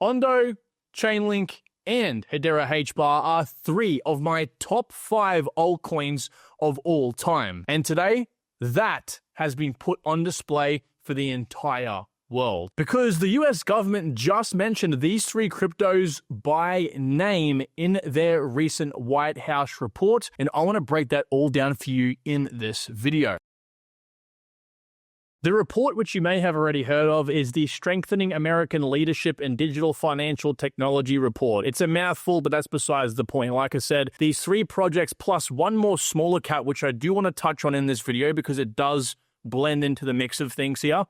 Ondo, Chainlink, and Hedera HBAR are 3 of my top 5 altcoins of all time. And today, that has been put on display for the entire world. Because the US government just mentioned these 3 cryptos by name in their recent White House report, and I want to break that all down for you in this video. The report, which you may have already heard of, is the Strengthening American Leadership in Digital Financial Technology report. It's a mouthful, but that's besides the point. Like I said, these 3 projects plus one more smaller cap, which I do want to touch on in this video because it does blend into the mix of things here,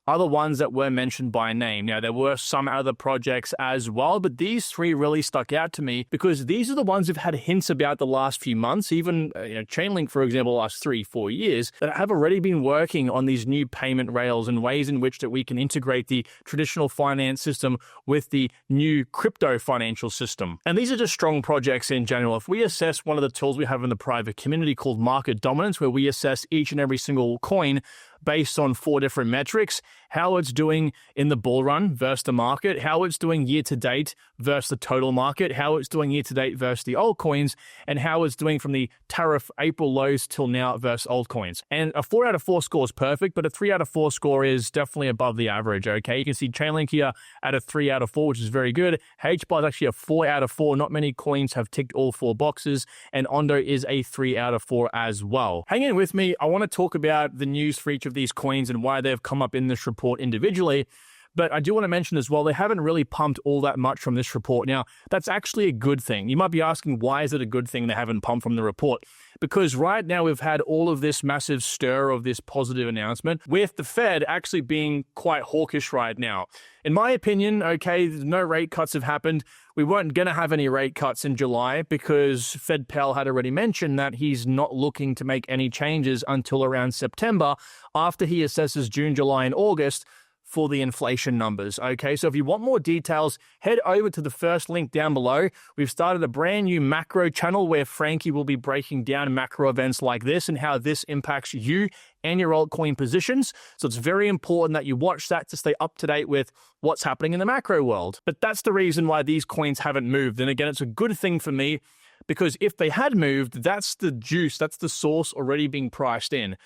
are the ones that were mentioned by name. Now, there were some other projects as well, but these 3 really stuck out to me because these are the ones who've had hints about the last few months, even Chainlink, for example, the last 3-4 years, that have already been working on these new payment rails and ways in which that we can integrate the traditional finance system with the new crypto financial system. And these are just strong projects in general. If we assess one of the tools we have in the private community called market dominance, where we assess each and every single coin based on 4 different metrics: how it's doing in the bull run versus the market, how it's doing year to date versus the total market, how it's doing year to date versus the altcoins, and how it's doing from the tariff April lows till now versus altcoins. And a 4 out of 4 score is perfect, but a 3 out of 4 score is definitely above the average, okay? You can see Chainlink here at a 3 out of 4, which is very good. HBAR is actually a 4 out of 4. Not many coins have ticked all 4 boxes, and Ondo is a 3 out of 4 as well. Hang in with me. I want to talk about the news for each of these coins and why they've come up in this report individually. But I do want to mention as well, they haven't really pumped all that much from this report. Now, that's actually a good thing. You might be asking, why is it a good thing they haven't pumped from the report? Because right now we've had all of this massive stir of this positive announcement, with the Fed actually being quite hawkish right now. In my opinion, okay, no rate cuts have happened. We weren't going to have any rate cuts in July because Fed Powell had already mentioned that he's not looking to make any changes until around September, after he assesses June, July, and August for the inflation numbers. Okay, so if you want more details, head over to the first link down below. We've started a brand new macro channel where Frankie will be breaking down macro events like this and how this impacts you and your altcoin positions. So it's very important that you watch that to stay up to date with what's happening in the macro world. But that's the reason why these coins haven't moved. And again, it's a good thing for me, because if they had moved, that's the juice, that's the sauce already being priced in.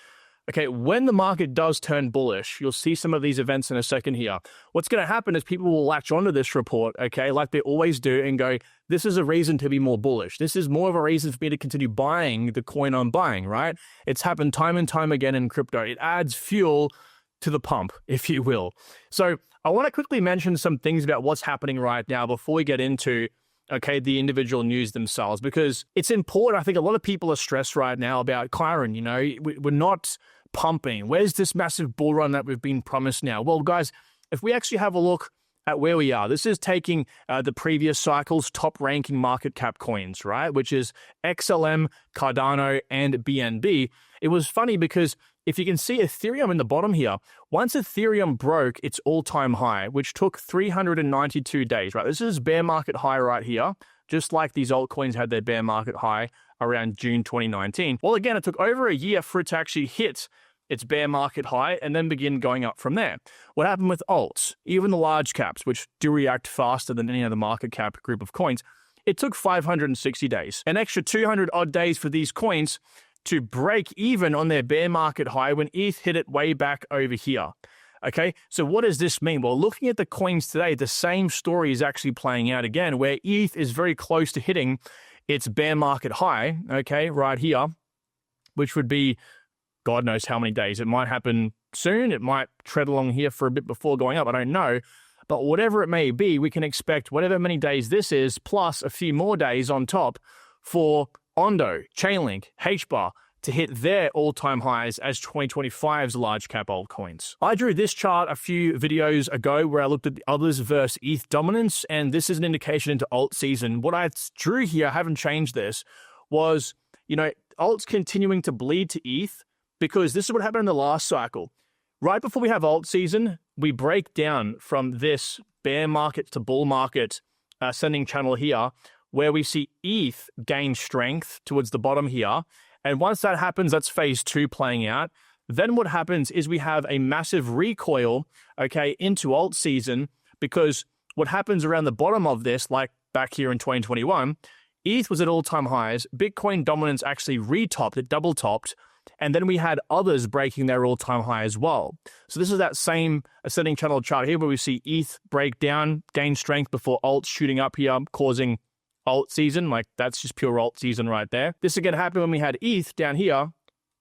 Okay, when the market does turn bullish, you'll see some of these events in a second here. What's going to happen is people will latch onto this report, okay, like they always do, and go, this is a reason to be more bullish. This is more of a reason for me to continue buying the coin I'm buying, right? It's happened time and time again in crypto. It adds fuel to the pump, if you will. So I want to quickly mention some things about what's happening right now before we get into the individual news themselves, because it's important. I think a lot of people are stressed right now about Chiron. We're not pumping. Where's this massive bull run that we've been promised now? Well, guys, if we actually have a look at where we are, this is taking the previous cycle's top ranking market cap coins, right? Which is XLM, Cardano, and BNB. It was funny because if you can see Ethereum in the bottom here, once Ethereum broke its all-time high, which took 392 days, right? This is bear market high right here, just like these altcoins had their bear market high around June 2019. Well, again, it took over a year for it to actually hit its bear market high and then begin going up from there. What happened with alts, even the large caps, which do react faster than any other market cap group of coins, it took 560 days, an extra 200 odd days for these coins to break even on their bear market high when ETH hit it way back over here. Okay, so what does this mean? Well, looking at the coins today, the same story is actually playing out again, where ETH is very close to hitting its bear market high, okay, right here, which would be God knows how many days. It might happen soon. It might tread along here for a bit before going up. I don't know. But whatever it may be, we can expect whatever many days this is, plus a few more days on top for Ondo, Chainlink, HBAR to hit their all-time highs as 2025's large cap altcoins. I drew this chart a few videos ago where I looked at the others versus ETH dominance, and this is an indication into Altseason. What I drew here, I haven't changed this, was, alts continuing to bleed to ETH, because this is what happened in the last cycle. Right before we have Altseason, we break down from this bear market to bull market ascending channel here, where we see ETH gain strength towards the bottom here. And once that happens, that's phase 2 playing out. Then what happens is we have a massive recoil, into Altseason, because what happens around the bottom of this, like back here in 2021, ETH was at all-time highs. Bitcoin dominance actually retopped, it double-topped, and then we had others breaking their all-time high as well. So this is that same ascending channel chart here where we see ETH break down, gain strength before alt shooting up here, causing Altseason. Like, that's just pure Altseason right there. This again happened when we had ETH down here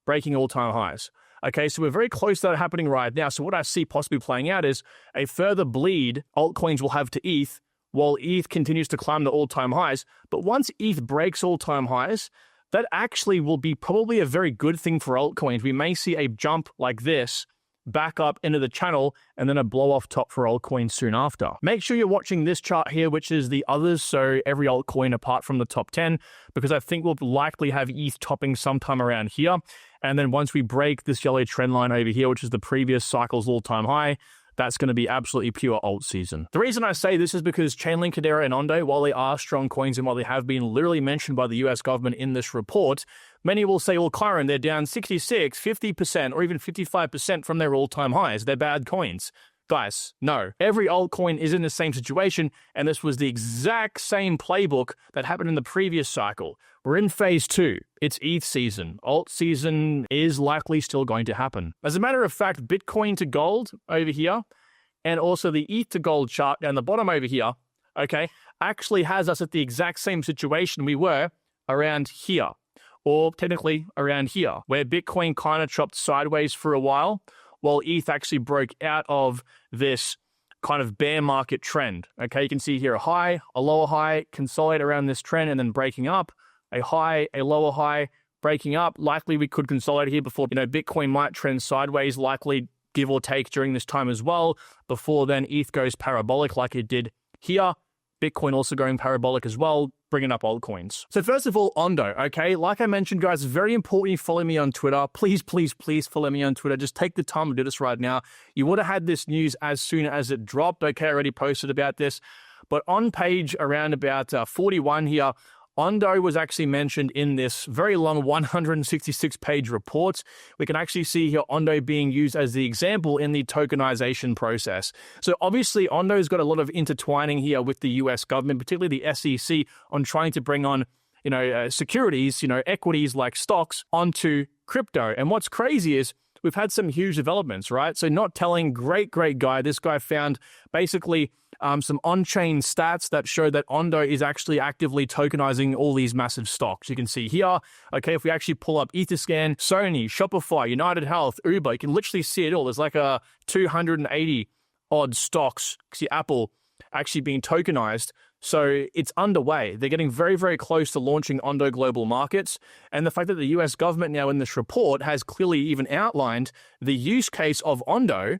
breaking all-time highs. Okay, so we're very close to that happening right now. So what I see possibly playing out is a further bleed altcoins will have to ETH while ETH continues to climb to all-time highs. But once ETH breaks all-time highs, that actually will be probably a very good thing for altcoins. We may see a jump like this back up into the channel and then a blow off top for altcoins soon after. Make sure you're watching this chart here, which is the others, so every altcoin apart from the top 10, because I think we'll likely have ETH topping sometime around here. And then once we break this yellow trend line over here, which is the previous cycle's all-time high, that's going to be absolutely pure alt season. The reason I say this is because Chainlink, Hedera, and Ondo, while they are strong coins and while they have been literally mentioned by the US government in this report, many will say, well, Kyron, they're down 66, 50%, or even 55% from their all-time highs. They're bad coins. Guys, no. Every altcoin is in the same situation, and this was the exact same playbook that happened in the previous cycle. We're in phase 2. It's ETH season. Alt season is likely still going to happen. As a matter of fact, Bitcoin to gold over here, and also the ETH to gold chart down the bottom over here, okay, actually has us at the exact same situation we were around here, or technically around here, where Bitcoin kind of chopped sideways for a while, while ETH actually broke out of this kind of bear market trend. Okay, you can see here a high, a lower high, consolidate around this trend, and then breaking up, a high, a lower high, breaking up. Likely we could consolidate here before, Bitcoin might trend sideways, likely give or take during this time as well, before then ETH goes parabolic like it did here. Bitcoin also going parabolic as well, bringing up altcoins. So first of all, Ondo, okay? Like I mentioned, guys, very important you follow me on Twitter. Please, please, please follow me on Twitter. Just take the time to do this right now. You would have had this news as soon as it dropped, okay? I already posted about this. But on page around about 41 here, Ondo was actually mentioned in this very long 166-page report. We can actually see here Ondo being used as the example in the tokenization process. So obviously, Ondo's got a lot of intertwining here with the US government, particularly the SEC, on trying to bring on, securities, equities like stocks onto crypto. And what's crazy is we've had some huge developments, right? So not telling, great guy. This guy found basically some on-chain stats that show that Ondo is actually actively tokenizing all these massive stocks. You can see here, okay, if we actually pull up Etherscan, Sony, Shopify, United Health, Uber, you can literally see it all. There's like a 280 odd stocks. See Apple actually being tokenized. So it's underway. They're getting very, very close to launching Ondo Global Markets. And the fact that the US government now in this report has clearly even outlined the use case of Ondo,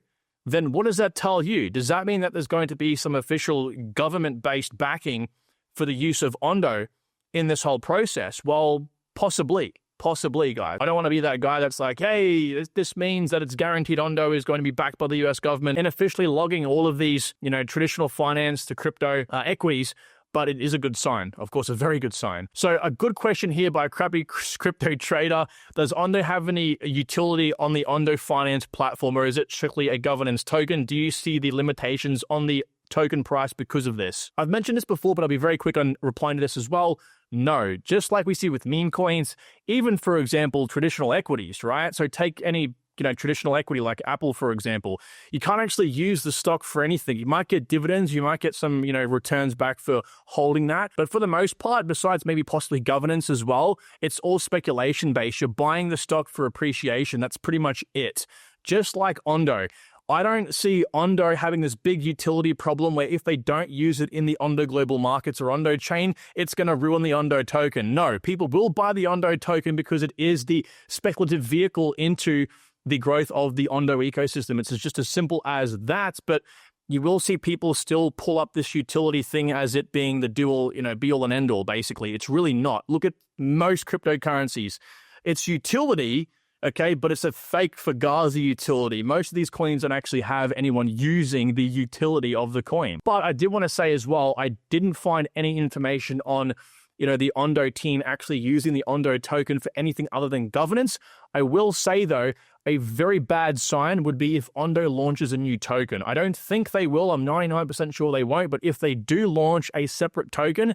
then what does that tell you? Does that mean that there's going to be some official government-based backing for the use of Ondo in this whole process? Well, possibly, guys. I don't want to be that guy that's like, hey, this means that it's guaranteed Ondo is going to be backed by the US government and officially logging all of these, traditional finance to crypto equities. But it is a good sign, of course, a very good sign. So a good question here by a crappy crypto trader. Does Ondo have any utility on the Ondo Finance platform, or is it strictly a governance token? Do you see the limitations on the token price because of this? I've mentioned this before, but I'll be very quick on replying to this as well. No, just like we see with meme coins, even for example, traditional equities, right? So take any traditional equity like Apple, for example, you can't actually use the stock for anything. You might get dividends, you might get some, returns back for holding that. But for the most part, besides maybe possibly governance as well, it's all speculation based. You're buying the stock for appreciation. That's pretty much it. Just like Ondo. I don't see Ondo having this big utility problem where if they don't use it in the Ondo Global Markets or Ondo chain, it's going to ruin the Ondo token. No, people will buy the Ondo token because it is the speculative vehicle into the growth of the Ondo ecosystem. It's just as simple as that, but you will see people still pull up this utility thing as it being the dual, be all and end all, basically. It's really not. Look at most cryptocurrencies. It's utility, okay, but it's a fake Fugazi utility. Most of these coins don't actually have anyone using the utility of the coin. But I did want to say as well, I didn't find any information on the Ondo team actually using the Ondo token for anything other than governance. I will say, though, a very bad sign would be if Ondo launches a new token. I don't think they will. I'm 99% sure they won't. But if they do launch a separate token,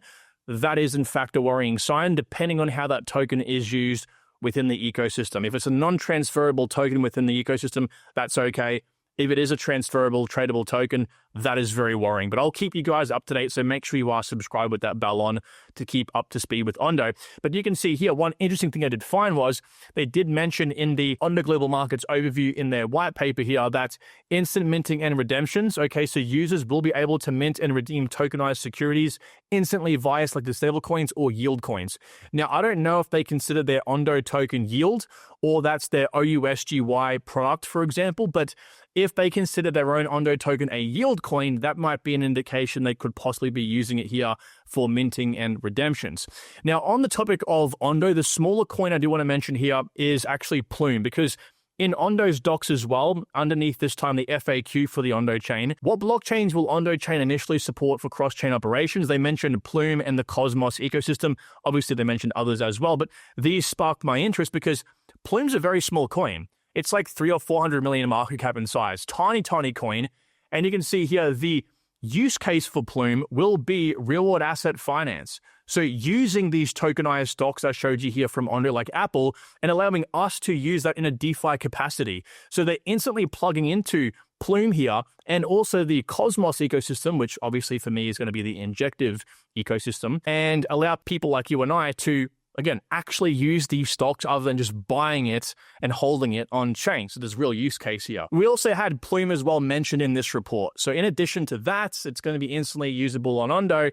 that is, in fact, a worrying sign, depending on how that token is used within the ecosystem. If it's a non-transferable token within the ecosystem, that's okay. If it is a transferable, tradable token, that is very worrying. But I'll keep you guys up to date, so make sure you are subscribed with that bell on to keep up to speed with Ondo. But you can see here, one interesting thing I did find was they did mention in the Ondo Global Markets overview in their white paper here that instant minting and redemptions, okay, so users will be able to mint and redeem tokenized securities instantly via selected stablecoins or yield coins. Now, I don't know if they consider their Ondo token yield or that's their OUSGY product, for example, but if they consider their own Ondo token a yield coin, that might be an indication they could possibly be using it here for minting and redemptions. Now, on the topic of Ondo, the smaller coin I do want to mention here is actually Plume, because in Ondo's docs as well, underneath this time the FAQ for the Ondo chain, what blockchains will Ondo chain initially support for cross-chain operations? They mentioned Plume and the Cosmos ecosystem. Obviously, they mentioned others as well, but these sparked my interest because Plume's a very small coin. It's like 300 or 400 million market cap in size. Tiny, tiny coin. And you can see here the use case for Plume will be real-world asset finance. So using these tokenized stocks I showed you here from Ondo like Apple and allowing us to use that in a DeFi capacity. So they're instantly plugging into Plume here and also the Cosmos ecosystem, which obviously for me is going to be the injective ecosystem, and allow people like you and I to again, actually use these stocks other than just buying it and holding it on chain. So there's real use case here. We also had Plume as well mentioned in this report. So in addition to that, it's going to be instantly usable on Ondo.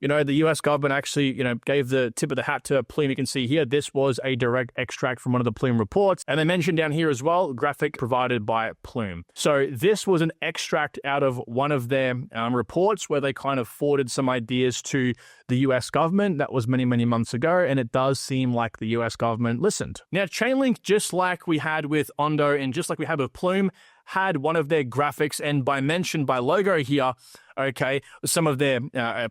The US government actually, gave the tip of the hat to Plume. You can see here, this was a direct extract from one of the Plume reports. And they mentioned down here as well, graphic provided by Plume. So this was an extract out of one of their reports where they kind of forwarded some ideas to the US government. That was many, many months ago. And it does seem like the US government listened. Now, Chainlink, just like we had with Ondo and just like we had with Plume, had one of their graphics and by logo here, okay, some of their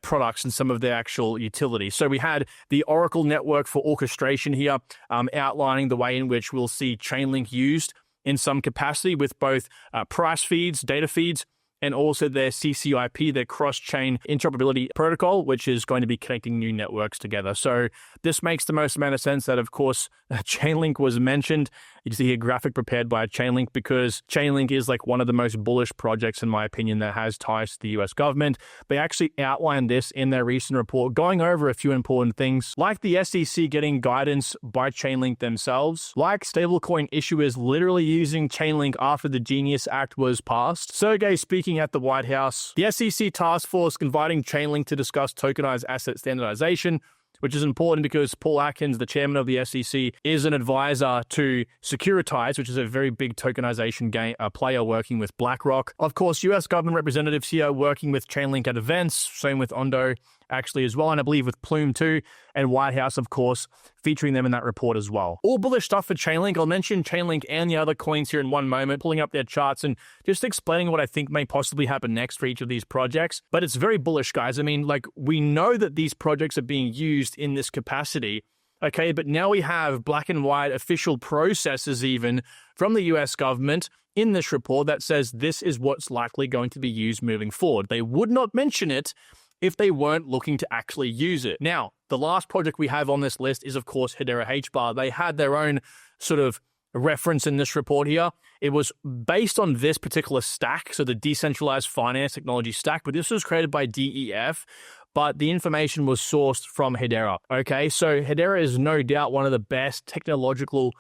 products and some of their actual utilities. So we had the Oracle network for orchestration here, outlining the way in which we'll see Chainlink used in some capacity with both price feeds, data feeds, and also their CCIP, their cross-chain interoperability protocol, which is going to be connecting new networks together. So this makes the most amount of sense that, of course, Chainlink was mentioned. You see a graphic prepared by Chainlink because Chainlink is like one of the most bullish projects, in my opinion, that has ties to the US government. They actually outlined this in their recent report, going over a few important things, like the SEC getting guidance by Chainlink themselves, like stablecoin issuers literally using Chainlink after the Genius Act was passed. Sergey speaking at the White House, the SEC task force inviting Chainlink to discuss tokenized asset standardization, which is important because Paul Atkins, the chairman of the SEC, is an advisor to Securitize, which is a very big tokenization player working with BlackRock. Of course, US government representatives here working with Chainlink at events, same with Ondo actually as well, and I believe with Plume too, and White House, of course, featuring them in that report as well. All bullish stuff for Chainlink. I'll mention Chainlink and the other coins here in one moment, pulling up their charts and just explaining what I think may possibly happen next for each of these projects. But it's very bullish, guys. I mean, we know that these projects are being used in this capacity, okay, but now we have black and white official processes even from the US government in this report that says this is what's likely going to be used moving forward. They would not mention it if they weren't looking to actually use it. Now, the last project we have on this list is, of course, Hedera HBAR. They had their own sort of reference in this report here. It was based on this particular stack, so the decentralized finance technology stack, but this was created by DEF, but the information was sourced from Hedera. Okay, so Hedera is no doubt one of the best technological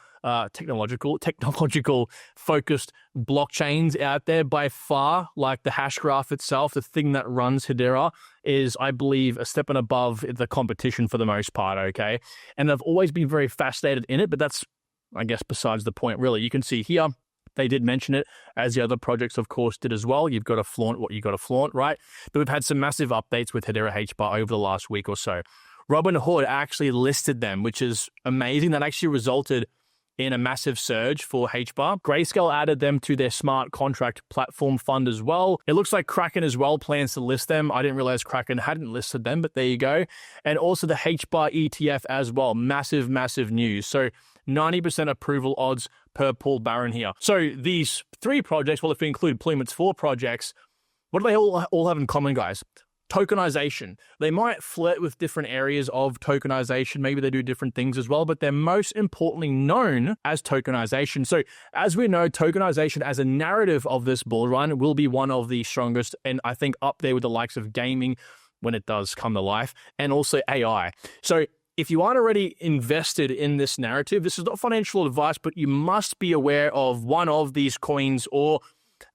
focused blockchains out there by far. Like the hash graph itself, the thing that runs Hedera is, I believe, a step and above the competition for the most part, okay? And I've always been very fascinated in it, but that's, I guess, besides the point, really. You can see here, they did mention it, as the other projects, of course, did as well. You've got to flaunt what you got to flaunt, right? But we've had some massive updates with Hedera HBAR over the last week or so. Robinhood actually listed them, which is amazing. That actually resulted in a massive surge for HBAR. Grayscale added them to their smart contract platform fund as well. It looks like Kraken as well plans to list them. I didn't realize Kraken hadn't listed them, but there you go. And also the HBAR ETF as well. Massive, massive news. So 90% approval odds per Paul Barron here. So these 3 projects, well, if we include Plume, it's 4 projects. What do they all have in common, guys? Tokenization. They might flirt with different areas of tokenization. Maybe they do different things as well, but they're most importantly known as tokenization. So as we know, tokenization as a narrative of this bull run will be one of the strongest, and I think up there with the likes of gaming when it does come to life, and also AI. So if you aren't already invested in this narrative, this is not financial advice, but you must be aware of one of these coins, or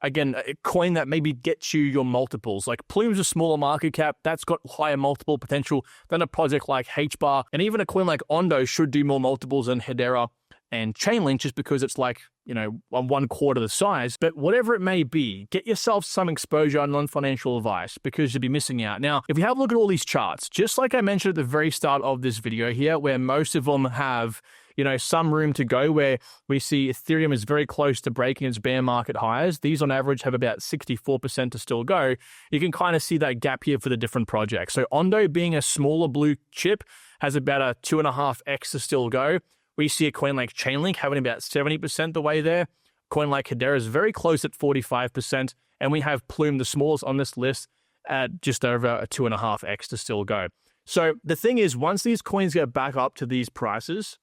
again, a coin that maybe gets you your multiples. Like Plume's a smaller market cap, that's got higher multiple potential than a project like HBAR, and even a coin like Ondo should do more multiples than Hedera and Chainlink, just because it's like, you know, 1/4 the size. But whatever it may be, get yourself some exposure on non-financial advice, because you'll be missing out. Now, if you have a look at all these charts, just like I mentioned at the very start of this video here, where most of them have, you know, some room to go, where we see Ethereum is very close to breaking its bear market highs. These on average have about 64% to still go. You can kind of see that gap here for the different projects. So Ondo, being a smaller blue chip, has about a 2.5x to still go. We see a coin like Chainlink having about 70% the way there. A coin like Hedera is very close at 45%. And we have Plume, the smallest on this list, at just over a 2.5x to still go. So the thing is, once these coins get back up to these prices,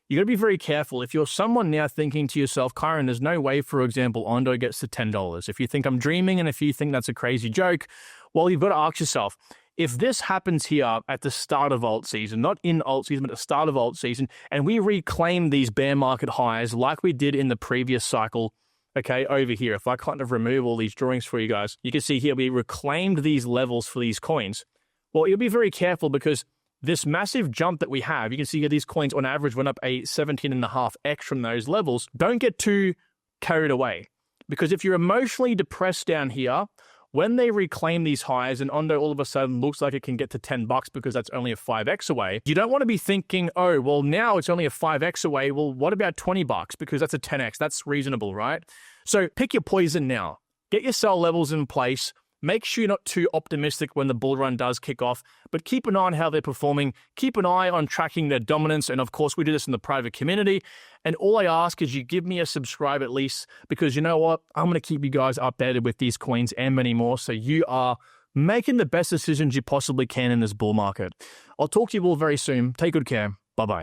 you got to be very careful. If you're someone now thinking to yourself, Kyron, there's no way, for example, Ondo gets to $10. If you think I'm dreaming, and if you think that's a crazy joke, well, you've got to ask yourself, if this happens here at the start of Altseason, not in Altseason, but at the start of Altseason, and we reclaim these bear market highs like we did in the previous cycle, okay, over here, if I kind of remove all these drawings for you guys, you can see here we reclaimed these levels for these coins. Well, you'll be very careful, because this massive jump that we have, you can see here these coins on average went up a 17.5x from those levels. Don't get too carried away, because if you're emotionally depressed down here, when they reclaim these highs and Ondo all of a sudden looks like it can get to $10 because that's only a 5x away, you don't want to be thinking, oh, well, now it's only a 5x away. Well, what about $20? Because that's a 10x. That's reasonable, right? So pick your poison now. Get your sell levels in place. Make sure you're not too optimistic when the bull run does kick off, but keep an eye on how they're performing. Keep an eye on tracking their dominance. And of course, we do this in the private community. And all I ask is you give me a subscribe at least, because you know what? I'm going to keep you guys updated with these coins and many more, so you are making the best decisions you possibly can in this bull market. I'll talk to you all very soon. Take good care. Bye-bye.